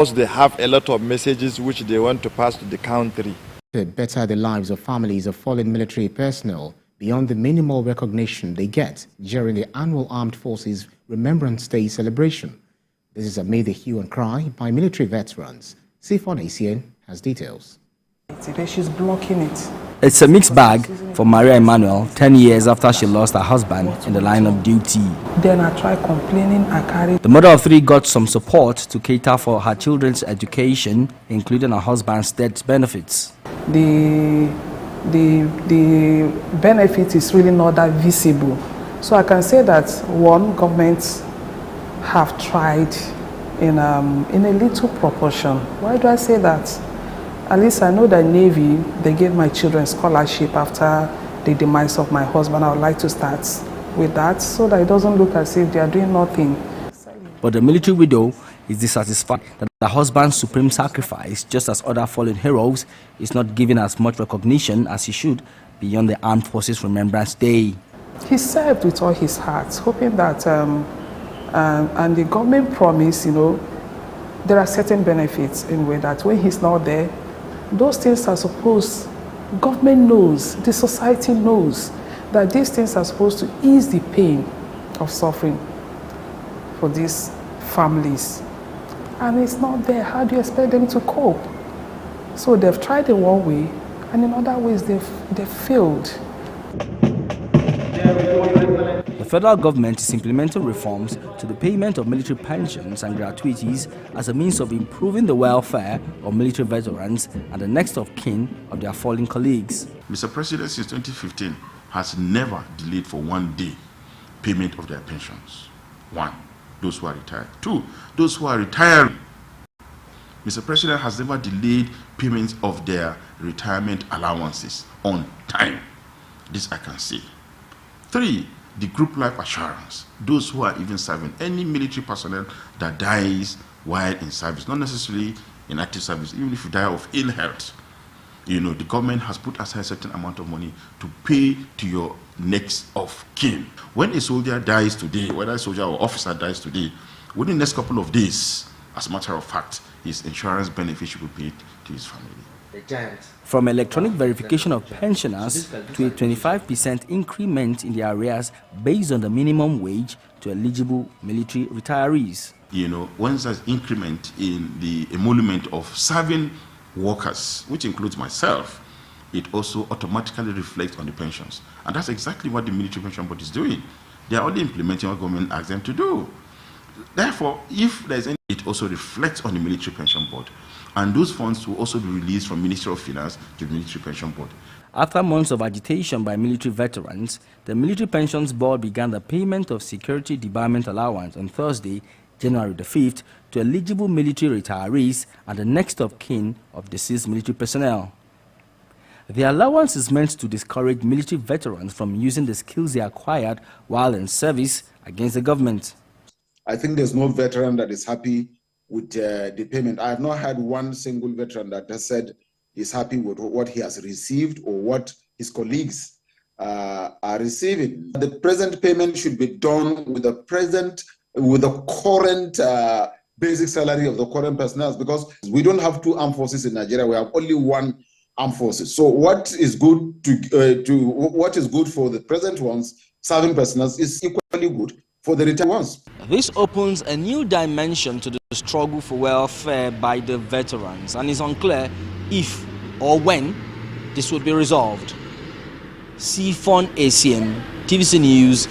They have a lot of messages which they want to pass to the country. To better the lives of families of fallen military personnel beyond the minimal recognition they get during the annual Armed Forces Remembrance Day celebration. This is amid the hue and cry by military veterans. Sifon Acien has details. She's blocking it. It's a mixed bag for Maria Emmanuel 10 years after she lost her husband in the line of duty. Then I tried complaining, I carried. The mother of three got some support to cater for her children's education, including her husband's death benefits. The benefit is really not that visible. So I can say that one, government have tried in a little proportion. Why do I say that? At least I know that Navy, they gave my children scholarship after the demise of my husband. I would like to start with that so that it doesn't look as if they are doing nothing. But the military widow is dissatisfied that the husband's supreme sacrifice, just as other fallen heroes, is not given as much recognition as he should beyond the Armed Forces Remembrance Day. He served with all his heart, hoping that, and the government promised, there are certain benefits in a way that when he's not there, those things are supposed, government knows, the society knows that these things are supposed to ease the pain of suffering for these families. And it's not there. How do you expect them to cope? So they've tried in one way, and in other ways they've failed. The federal government is implementing reforms to the payment of military pensions and gratuities as a means of improving the welfare of military veterans and the next of kin of their fallen colleagues. Mr. President, since 2015, has never delayed for one day payment of their pensions. One, those who are retired. Two, those who are retiring. Mr. President has never delayed payments of their retirement allowances on time. This I can say. Three, the group life assurance. Those who are even serving, any military personnel that dies while in service, not necessarily in active service, even if you die of ill health, the government has put aside a certain amount of money to pay to your next of kin. When a soldier dies today, whether a soldier or officer dies today, within the next couple of days, as a matter of fact, his insurance benefit should be paid to his family. From electronic verification of pensioners to a 25% increment in their arrears based on the minimum wage to eligible military retirees. Once there's increment in the emolument of serving workers, which includes myself, it also automatically reflects on the pensions. And that's exactly what the Military Pension Board is doing. They are only implementing what government asks them to do. Therefore, if there's any, it also reflects on the Military Pension Board. And those funds will also be released from Ministry of Finance to the Military Pension Board. After months of agitation by military veterans, the Military Pensions Board began the payment of security debarment allowance on Thursday, January the 5th, to eligible military retirees and the next of kin of deceased military personnel. The allowance is meant to discourage military veterans from using the skills they acquired while in service against the government. I think there's no veteran that is happy with the payment. I have not had one single veteran that has said he's happy with what he has received or what his colleagues are receiving. The present payment should be done with the current basic salary of the current personnel, because we don't have two armed forces in Nigeria. We have only one armed forces. So what is good what is good for the present ones, serving personnel, is equally good for the retired ones. This opens a new dimension to the struggle for welfare by the veterans, and it's unclear if or when this would be resolved. Sifon Acien, TVC News,